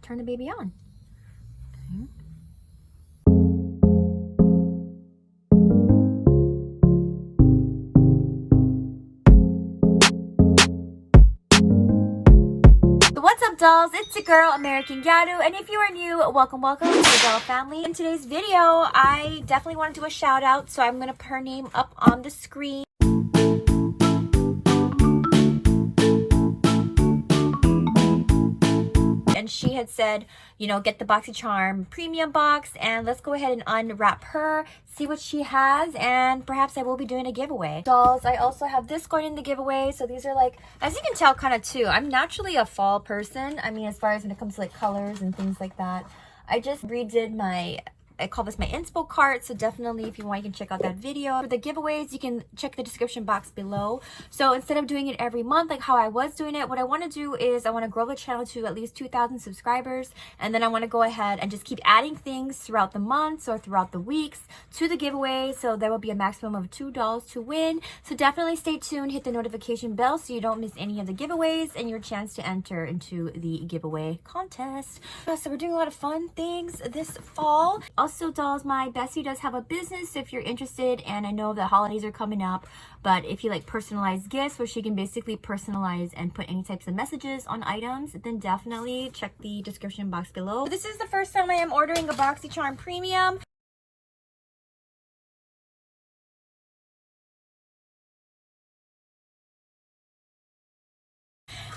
turn the baby on. Okay. What's up, dolls? It's your girl, American Gyaru, and if you are new, welcome to the doll family. In today's video, I definitely want to do a shout out, so I'm going to put her name up on the screen. And she had said, you know, get the BoxyCharm Premium box, and let's go ahead and unwrap her, see what she has, and perhaps I will be doing a giveaway. Dolls, I also have this going in the giveaway. So these are like, as you can tell, kind of too, I'm naturally a fall person. I mean, as far as when it comes to like colors and things like that. I just redid my, I call this my inspo cart, so definitely if you want, you can check out that video. For the giveaways, you can check the description box below. So instead of doing it every month like how I was doing it, what I want to do is I want to grow the channel to at least 2,000 subscribers, and then I want to go ahead and just keep adding things throughout the months or throughout the weeks to the giveaway. So there will be a maximum of $2 to win. So definitely stay tuned, hit the notification bell so you don't miss any of the giveaways and your chance to enter into the giveaway contest. So we're doing a lot of fun things this fall. Also, dolls, my bestie does have a business if you're interested, and I know the holidays are coming up, but if you like personalized gifts where she can basically personalize and put any types of messages on items, then definitely check the description box below. This is the first time I am ordering a BoxyCharm Premium.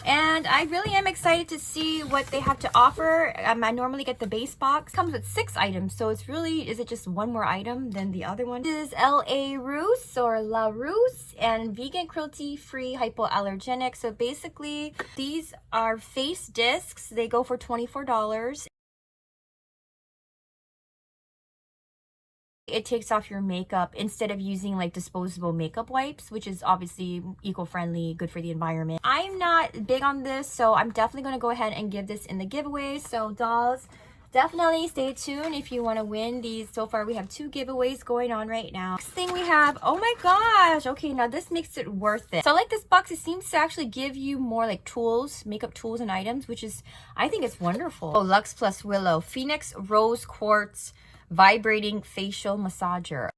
And I really am excited to see what they have to offer. I normally get the base box. It comes with 6 items, so it's really, is it just one more item than the other one? This is La Rousse or La Rousse, and vegan, cruelty-free, hypoallergenic. So basically, these are face discs. They go for $24. It takes off your makeup instead of using like disposable makeup wipes, which is obviously eco-friendly, good for the environment. I'm not big on this, so I'm definitely going to go ahead and give this in the giveaway. So dolls, definitely stay tuned if you want to win these. So far we have 2 giveaways going on right now. Next thing we have, oh my gosh, okay, now this makes it worth it. So I like this box. It seems to actually give you more like tools, makeup tools and items, which is, I think it's wonderful. Oh, Luxe Plus Willow Phoenix Rose Quartz Vibrating Facial Massager.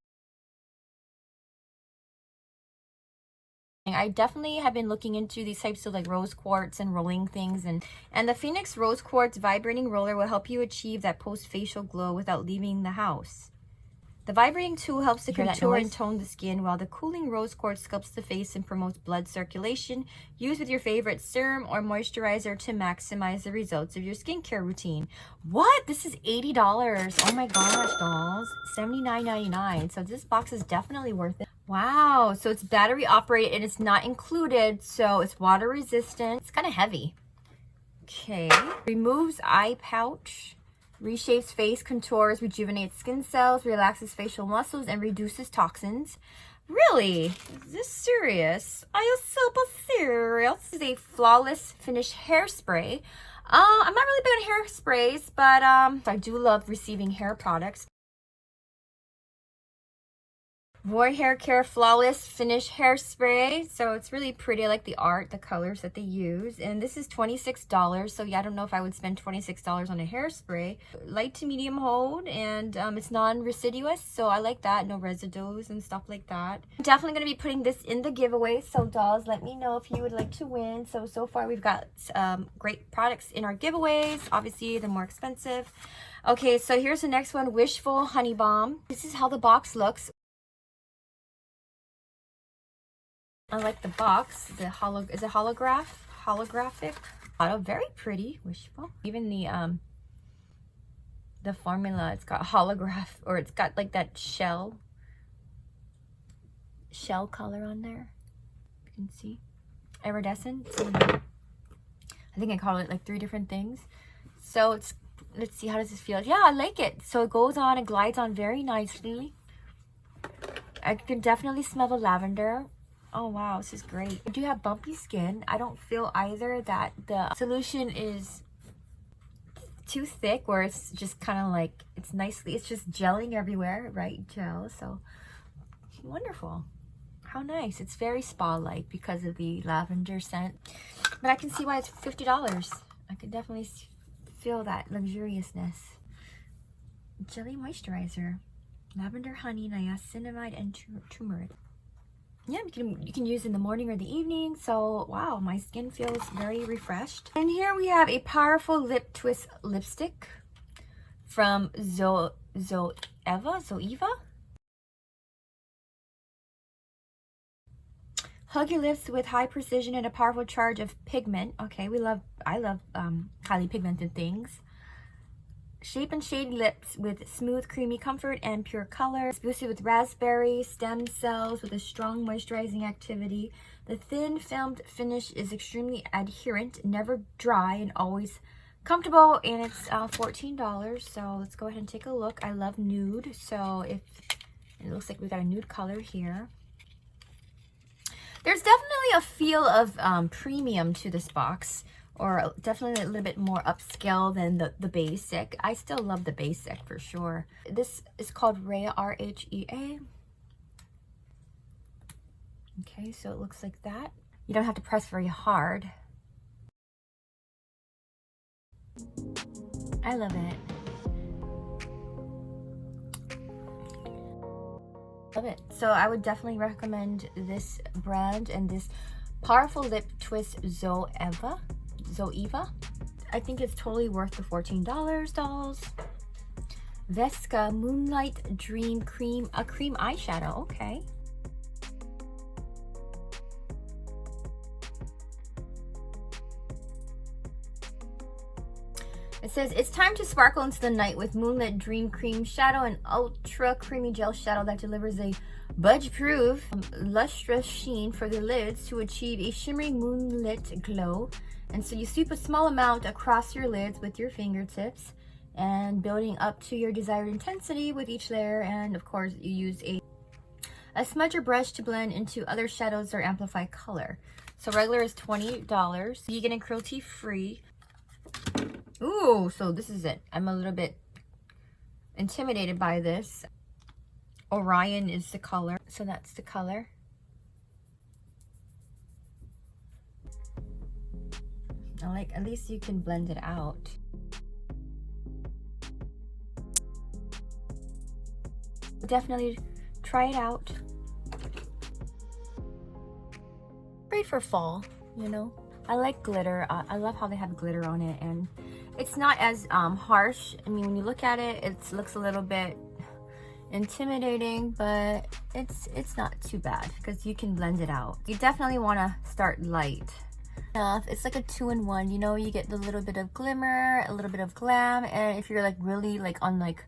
I definitely have been looking into these types of like rose quartz and rolling things, and the Phoenix Rose Quartz Vibrating Roller will help you achieve that post-facial glow without leaving the house. The vibrating tool helps to contour and tone the skin, while the cooling rose quartz sculpts the face and promotes blood circulation. Use with your favorite serum or moisturizer to maximize the results of your skincare routine. What? This is $80. Oh my gosh, dolls. $79.99. So this box is definitely worth it. Wow. So it's battery operated and it's not included. So it's water resistant. It's kind of heavy. Okay. Removes eye pouch. Reshapes face contours, rejuvenates skin cells, relaxes facial muscles, and reduces toxins. Really? Is this serious? Are you super serious? This is a flawless finish hairspray. I'm not really big on hairsprays, but I do love receiving hair products. Void Hair Care Flawless Finish Hairspray. So it's really pretty. I like the art, the colors that they use. And this is $26. So yeah, I don't know if I would spend $26 on a hairspray. Light to medium hold, and it's non-residuous. So I like that. No residues and stuff like that. I'm definitely going to be putting this in the giveaway. So dolls, let me know if you would like to win. So far we've got great products in our giveaways. Obviously, the more expensive. Okay, so here's the next one. Wishful Honey Balm. This is how the box looks. I like the box. The is it holographic? Oh, very pretty. Wishful. Even the formula, it's got holograph, or it's got like that shell color on there. You can see iridescent. I think I call it like 3 different things. So it's, let's see, how does this feel? Yeah, I like it. So it goes on, it glides on very nicely. I can definitely smell the lavender. Oh wow, this is great. I do have bumpy skin. I don't feel either that the solution is too thick, where it's just kind of like, it's just gelling everywhere, right? Gel. So wonderful. How nice. It's very spa-like because of the lavender scent. But I can see why it's $50. I could definitely feel that luxuriousness. Jelly moisturizer, lavender, honey, niacinamide, and turmeric. Yeah, you can use in the morning or the evening. So wow, my skin feels very refreshed. And here we have a powerful lip twist lipstick from Zoeva. Hug your lips with high precision and a powerful charge of pigment. Okay, I love highly pigmented things. Shape and shade lips with smooth, creamy comfort and pure color. It's boosted with raspberry stem cells with a strong moisturizing activity. The thin filmed finish is extremely adherent, never dry, and always comfortable. And it's $14. So let's go ahead and take a look. I love nude, so it looks like we got a nude color here. There's definitely a feel of premium to this box, or definitely a little bit more upscale than the basic. I still love the basic for sure. This is called Rhea, R-H-E-A. Okay, so it looks like that. You don't have to press very hard. I love it. Love it. So I would definitely recommend this brand and this powerful lip twist Zoeva. I think it's totally worth the $14, dolls. Vesca Moonlight Dream Cream, a cream eyeshadow. Okay. It says, it's time to sparkle into the night with Moonlit Dream Cream Shadow, an ultra creamy gel shadow that delivers a budge-proof, lustrous sheen for the lids to achieve a shimmery moonlit glow. And so you sweep a small amount across your lids with your fingertips and building up to your desired intensity with each layer. And of course, you use a smudger brush to blend into other shadows or amplify color. So regular is $20. Vegan and cruelty free. Ooh, so this is it. I'm a little bit intimidated by this. Orion is the color. So that's the color. I like, at least you can blend it out. Definitely try it out. Great for fall, you know. I like glitter. I love how they have glitter on it, and it's not as harsh. I mean, when you look at it, it looks a little bit intimidating, but it's not too bad because you can blend it out. You definitely want to start light. It's like a 2-in-1, you know. You get the little bit of glimmer, a little bit of glam, and if you're like really like on like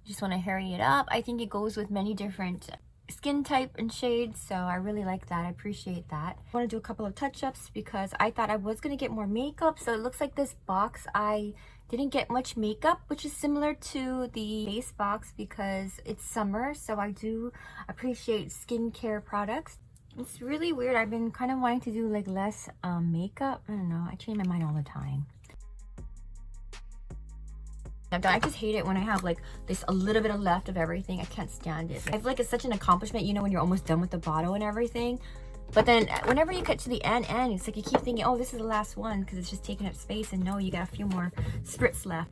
just want to hurry it up, I think it goes with many different skin type and shades. So I really like that. I appreciate that. I want to do a couple of touch-ups because I thought I was going to get more makeup. So it looks like this box I didn't get much makeup, which is similar to the base box because it's summer, so I do appreciate skincare products. It's really weird. I've been kind of wanting to do like less makeup. I don't know. I change my mind all the time. I just hate it when I have like this a little bit of left of everything. I can't stand it. I feel like it's such an accomplishment, you know, when you're almost done with the bottle and everything. But then whenever you get to the end, it's like you keep thinking, oh, this is the last one because it's just taking up space, and no, you got a few more spritz left.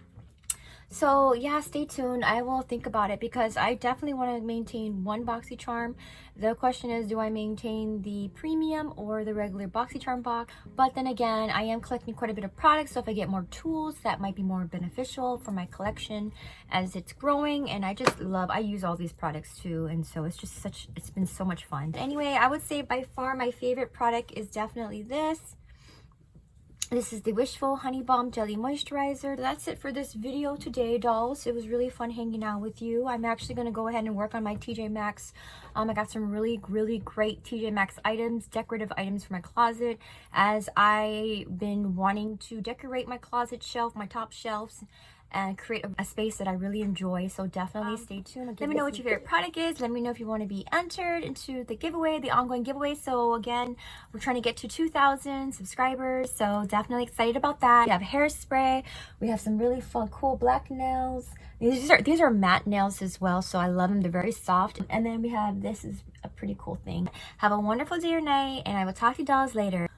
So yeah, stay tuned. I will think about it because I definitely want to maintain one BoxyCharm. The question is, do I maintain the premium or the regular BoxyCharm box? But then again, I am collecting quite a bit of products, so if I get more tools, that might be more beneficial for my collection as it's growing. And I use all these products too, and so it's been so much fun. Anyway, I would say by far my favorite product is definitely this. This is the Wishful Honey Balm Jelly Moisturizer. That's it for this video today, dolls. It was really fun hanging out with you. I'm actually going to go ahead and work on my TJ Maxx. I got some really great TJ Maxx items, decorative items for my closet, as I've been wanting to decorate my closet shelf, my top shelves, and create a space that I really enjoy. So definitely stay tuned. Let me know what your favorite product is. Let me know if you want to be entered into the giveaway, the ongoing giveaway. So again, we're trying to get to 2,000 subscribers, so definitely excited about that. We have hairspray. We have some really fun, cool black nails. These are matte nails as well, so I love them. They're very soft. And then we have, this is a pretty cool thing. Have a wonderful day or night, and I will talk to you dolls later.